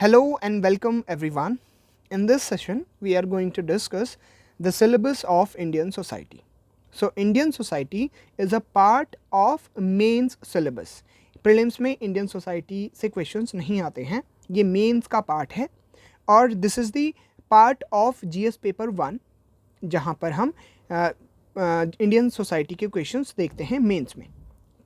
Hello and welcome everyone. In this session, we are going to discuss the syllabus of Indian society. So, Indian society is a part of mains syllabus. Prelims में Indian society से questions नहीं आते हैं, ये mains का part है और this is the part of GS paper 1 जहाँ पर हम Indian society के questions देखते हैं mains में.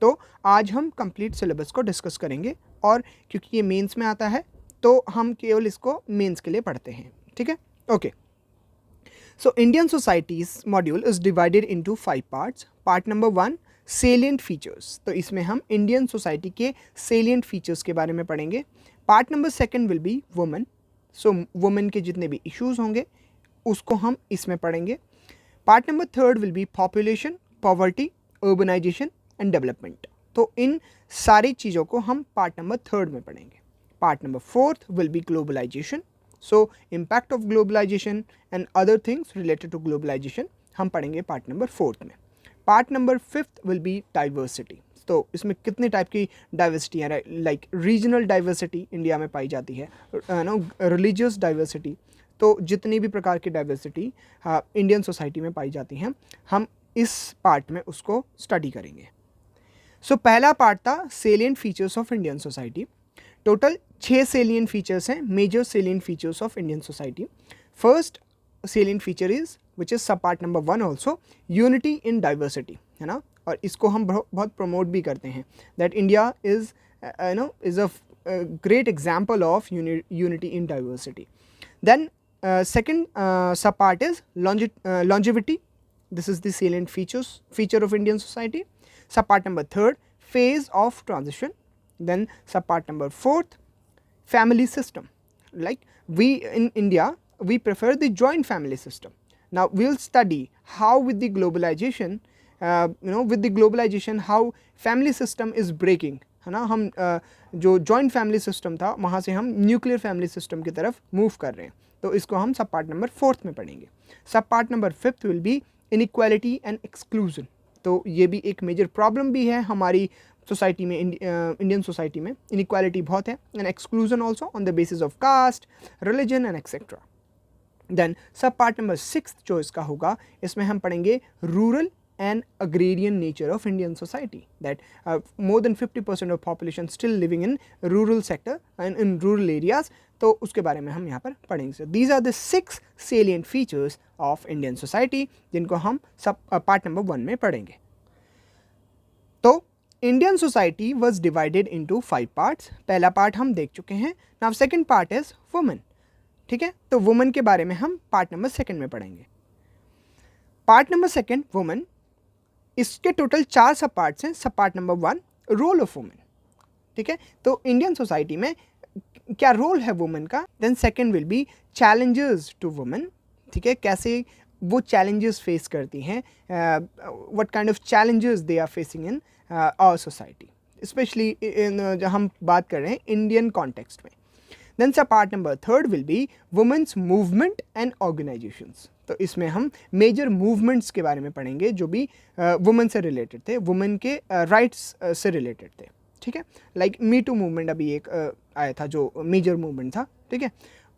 तो आज हम complete syllabus को discuss करेंगे और क्योंकि ये mains में आता है तो हम केवल इसको मेंस के लिए पढ़ते हैं. ठीक है, okay. So Indian societies module is divided into 5 parts. Part number 1 salient features. तो इसमें हम इंडियन सोसाइटी के सेलिएंट फीचर्स के बारे में पढ़ेंगे. Part number 2 will be women. So women के जितने भी इश्यूज होंगे उसको हम इसमें पढ़ेंगे. Part number 3 will be population, poverty, urbanization and development. तो इन सारी चीज़ों को हम पार्ट नंबर 3 में पढ़ेंगे. Part number 4 will be globalization. So impact of globalization and other things related to globalization हम पढ़ेंगे पार्ट नंबर 4 में. Part number 5 will be diversity. तो इसमें कितने टाइप की डाइवर्सिटी है, लाइक रीजनल डाइवर्सिटी इंडिया में पाई जाती है, रिलीजियस डाइवर्सिटी. तो जितनी भी प्रकार की डाइवर्सिटी इंडियन सोसाइटी में पाई जाती हैं हम इस पार्ट में उसको स्टडी करेंगे. सो पहला पार्ट था salient features of Indian society. Total 6 salient features हैं, major salient features of Indian society. First salient feature is which is sub part number 1 also, unity in diversity, है ना. और इसको हम बहुत प्रमोट भी करते हैं that India is is a great example of unity in diversity. Then second sub part is longevity. This is the salient feature of Indian society. Sub part number 3 phase of transition. Then sub part number 4 family system. Like we in India we prefer the joint family system. Now we will study how with the globalization with the globalization how family system is breaking, है ना. हम जो joint family system था वहाँ से हम nuclear family system की तरफ move कर रहे हैं. तो इसको हम सब पार्ट नंबर 4 में पढ़ेंगे. Sub part number 5 will B inequality and exclusion. तो ये भी एक मेजर प्रॉब्लम भी है हमारी सोसाइटी में, इंडियन सोसाइटी में इनइक्वालिटी बहुत है, and exclusion also on the basis of caste, religion and etcetera. Then sub part number 6 जो इसका होगा, इसमें हम पढ़ेंगे rural and agrarian nature of Indian society, that more than 50% of population still living in rural sector and in rural areas. तो उसके बारे में हम यहाँ पर पढ़ेंगे. These are the 6 salient features of Indian society जिनको हम सब पार्ट नंबर 1 में पढ़ेंगे. तो Indian society was divided into 5 parts. पहला पार्ट हम देख चुके हैं. Now second part is women. ठीक है, तो वुमेन के बारे में हम पार्ट नंबर 2 में पढ़ेंगे. पार्ट नंबर 2 वुमेन, इसके टोटल 4 सब पार्ट्स हैं. Sub part number 1 role of women. ठीक है, तो इंडियन सोसाइटी में क्या रोल है वुमेन का. Then second will be challenges to women. ठीक है, कैसे वो चैलेंजेस फेस करती हैं, what kind of challenges they are facing in our society, specially in हम बात कर रहे हैं इंडियन कॉन्टेक्स्ट में. Then sub part number 3 will be women's movement and organizations. तो इसमें हम मेजर मूवमेंट्स के बारे में पढ़ेंगे जो भी वुमेन से रिलेटेड थे, वुमेन के राइट्स से रिलेटेड थे. ठीक है, लाइक मी टू मूवमेंट अभी एक आया था जो मेजर मूवमेंट था. ठीक है,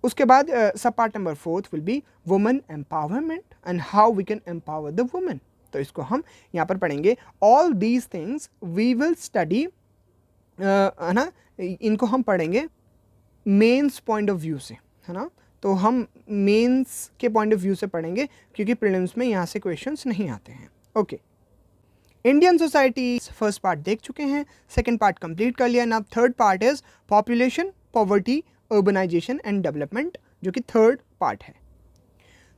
उसके बाद sub part number 4 will be women empowerment and how we can empower the women. तो इसको हम यहाँ पर पढ़ेंगे. All these things we will study, है ना. इनको हम पढ़ेंगे मेंस पॉइंट ऑफ व्यू से, है ना. तो हम मेंस के पॉइंट ऑफ व्यू से पढ़ेंगे क्योंकि प्रीलिम्स में यहाँ से क्वेश्चंस नहीं आते हैं. Okay, Indian society first part देख चुके हैं, सेकंड पार्ट कंप्लीट कर लिया. Now third part is population, poverty, urbanization and development, जो कि थर्ड पार्ट है.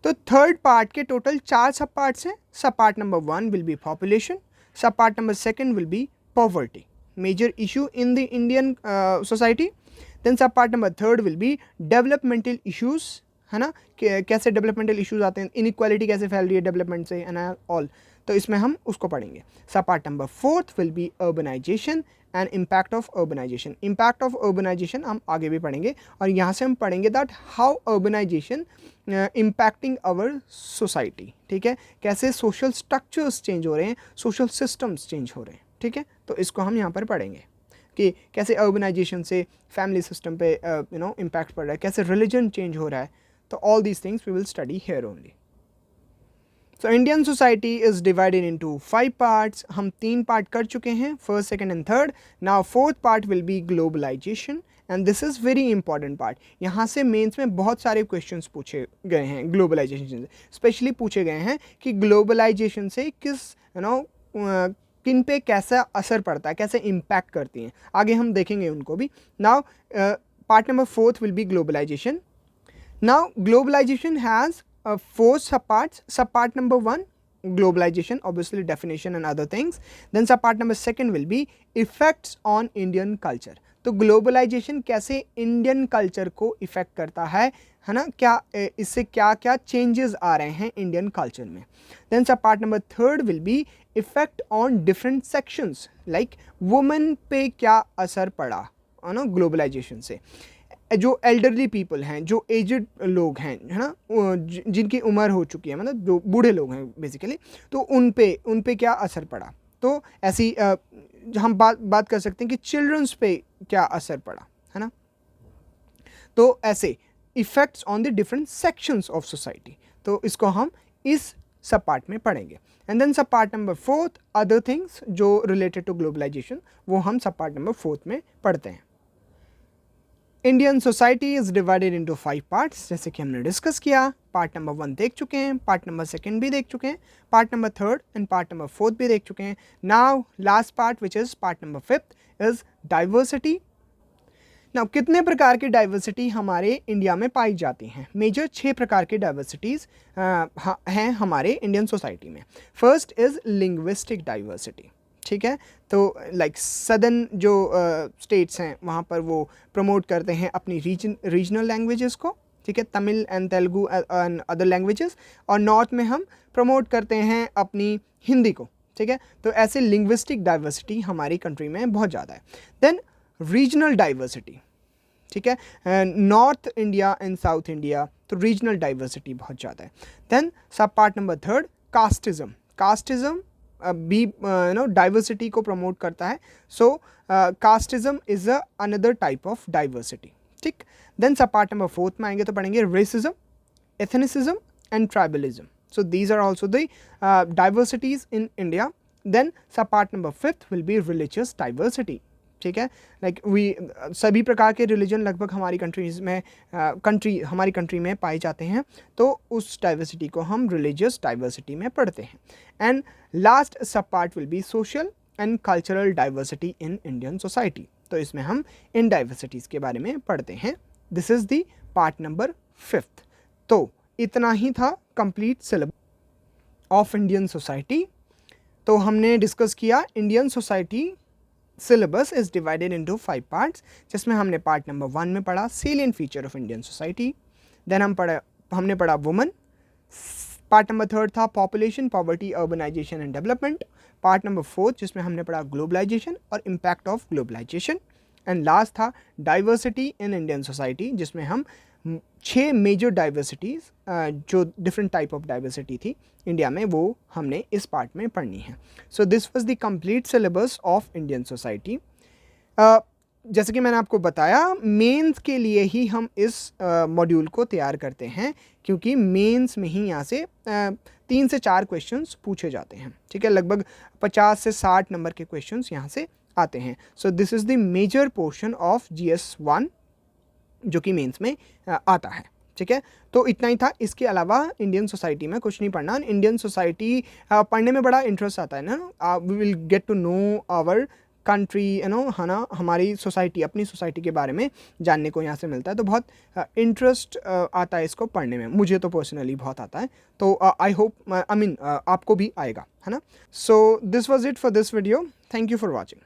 तो थर्ड पार्ट के टोटल 4 सब पार्ट्स हैं. Sub part number 1 will be population. Sub part number 2 will be poverty, major issue in the Indian society. Then sub part number 3 will be developmental issues, है ना. कैसे developmental issues आते हैं, inequality कैसे फैल रही है डेवलपमेंट से, एंड ऑल. तो इसमें हम उसको पढ़ेंगे. Sub part number 4 will be urbanization and impact of urbanization. Impact of urbanization हम आगे भी पढ़ेंगे और यहाँ से हम पढ़ेंगे that how urbanization impacting our society. ठीक है, कैसे सोशल स्ट्रक्चर्स चेंज हो रहे हैं, सोशल सिस्टम्स चेंज हो रहे हैं. ठीक है, तो इसको हम यहाँ पर पढ़ेंगे कि कैसे अर्बनाइजेशन से फैमिली सिस्टम पे इम्पैक्ट पड़ रहा है, कैसे रिलीजन चेंज हो रहा है. तो all these things we will study here only. So Indian society is divided into 5 parts. हम 3 पार्ट कर चुके हैं, first, second and third. Now fourth part will be globalization and this is very important part. यहाँ से mains में बहुत सारे questions पूछे गए हैं ग्लोबलाइजेशन से, स्पेशली पूछे गए हैं कि ग्लोबलाइजेशन से किस किन पे कैसा असर पड़ता है, कैसे इम्पैक्ट करती हैं. आगे हम देखेंगे उनको भी. Now part number 4 will be globalization. Now globalization has 4 subparts. Subpart number 1, globalization, obviously definition and other things. Then subpart number 2 will be effects on Indian culture. तो ग्लोबलाइजेशन कैसे इंडियन कल्चर को इफ़ेक्ट करता है ना, क्या इससे क्या क्या चेंजेस आ रहे हैं इंडियन कल्चर में. Then sub part number 3 will B effect on different sections, like women पे क्या असर पड़ा है ना ग्लोबलाइजेशन से. जो एल्डरली पीपल हैं, जो एजड लोग हैं, है ना, जिनकी उम्र हो चुकी है, मतलब जो बूढ़े लोग हैं बेसिकली, तो उन पे क्या असर पड़ा. तो ऐसी हम बात कर सकते हैं कि चिल्ड्रंस पे क्या असर पड़ा, है ना. तो ऐसे effects on the different sections of society, तो इसको हम इस सब पार्ट में पढ़ेंगे. And then sub part number 4 other things जो रिलेटेड टू ग्लोबलाइजेशन, वो हम सब पार्ट नंबर 4 में पढ़ते हैं. Indian society is divided into 5 parts, जैसे कि हमने डिस्कस किया. पार्ट नंबर 1 देख चुके हैं, पार्ट नंबर 2 भी देख चुके हैं, part number 3 and part number 4 भी देख चुके हैं. Now last part which is part number 5 is diversity. Now कितने प्रकार की डाइवर्सिटी हमारे इंडिया में पाई जाती हैं? मेजर 6 प्रकार की डाइवर्सिटीज़ हैं हमारे इंडियन सोसाइटी में. First is linguistic diversity. ठीक है, तो लाइक सदर्न जो स्टेट्स हैं वहाँ पर वो प्रमोट करते हैं अपनी रीजनल लैंग्वेजेस को. ठीक है, Tamil and Telugu and other languages. और नॉर्थ में हम प्रमोट करते हैं अपनी हिंदी को. ठीक है, तो ऐसे लिंग्विस्टिक डाइवर्सिटी हमारी कंट्री में बहुत ज़्यादा है. Then regional diversity. ठीक है, north India and south India, तो रीजनल डाइवर्सिटी बहुत ज़्यादा है. Then sub part number 3 casteism. Casteism भी डाइवर्सिटी को प्रमोट करता है. So casteism is another type of diversity. ठीक. देन सब पार्ट नंबर 4 में आएंगे तो पढ़ेंगे racism, ethnicism and tribalism. So these are also the diversities in India. Then sub part number 5 will be religious diversity. ठीक है, like सभी प्रकार के रिलीजन लगभग हमारी कंट्रीज़ में हमारी कंट्री में पाए जाते हैं, तो उस डाइवर्सिटी को हम रिलीजियस डाइवर्सिटी में पढ़ते हैं. एंड लास्ट सब part will B social and cultural diversity in Indian society. तो इसमें हम इन डाइवर्सिटीज़ के बारे में पढ़ते हैं. This is the part number 5. तो इतना ही था complete syllabus of Indian society. तो हमने डिस्कस किया Indian society syllabus is divided into 5 parts, जिसमें हमने पार्ट नंबर 1 में पढ़ा salient feature of Indian society. Then हमने पढ़ा वुमेन. पार्ट नंबर 3 था population, poverty, urbanization and development. Part number 4 जिसमें हमने पढ़ा ग्लोबलाइजेशन और impact of globalization. And last था डाइवर्सिटी इन इंडियन सोसाइटी, जिसमें हम 6 मेजर डाइवर्सिटीज़ जो डिफरेंट टाइप ऑफ डाइवर्सिटी थी इंडिया में, वो हमने इस पार्ट में पढ़नी है. So this was the complete syllabus of Indian society. जैसे कि मैंने आपको बताया, मेंस के लिए ही हम इस मॉड्यूल को तैयार करते हैं, क्योंकि मेंस में ही यहाँ से 3 से 4 क्वेश्चंस पूछे जाते हैं. ठीक है, लगभग 50 से 60 नंबर के क्वेश्चंस यहाँ से आते हैं. So this is the major portion of GS1 जो कि मेंस में आता है. ठीक है, तो इतना ही था. इसके अलावा इंडियन सोसाइटी में कुछ नहीं पढ़ना. इंडियन सोसाइटी पढ़ने में बड़ा इंटरेस्ट आता है ना. We will get to know our country, है ना, हमारी सोसाइटी, अपनी सोसाइटी के बारे में जानने को यहाँ से मिलता है. तो बहुत इंटरेस्ट आता है इसको पढ़ने में. मुझे तो पर्सनली बहुत आता है. तो आई होप आपको भी आएगा, है ना. So this was it for this video. Thank you for watching.